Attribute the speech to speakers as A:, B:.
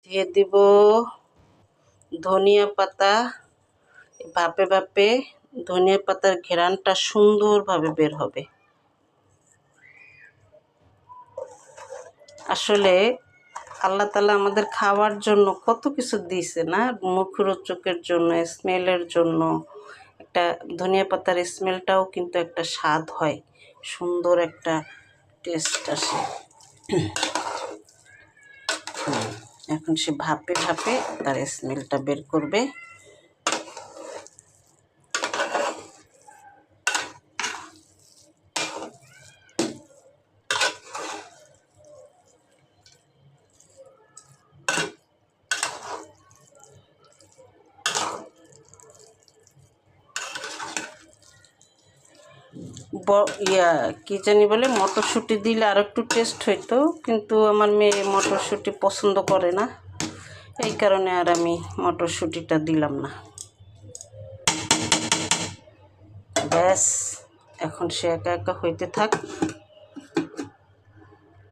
A: দিয়ে দিব ধনিয়া পাতা। ভাপে ভাপে ধনিয়া পাতার ঘ্রাণটা সুন্দরভাবে বের হবে। আসলে আল্লাহ তাআলা আমাদের খাওয়ার জন্য কত কিছু দিয়েছে না, মুখরোচকের জন্য, স্মেলের জন্য। একটা ধনিয়া পাতার স্মেলটাও কিন্তু একটা স্বাদ হয়, সুন্দর একটা টেস্ট আসে। এখন সে ভাপে ভাপে তার স্মেলটা বের করবে। কি জানি বলে, মটরশুঁটি দিলে আর একটু টেস্ট হইতো, কিন্তু আমার মেয়ে মটরশুঁটি পছন্দ করে না, এই কারণে আর আমি মটরশুঁটিটা দিলাম না। ব্যাস, এখন সে একা একা হইতে থাক।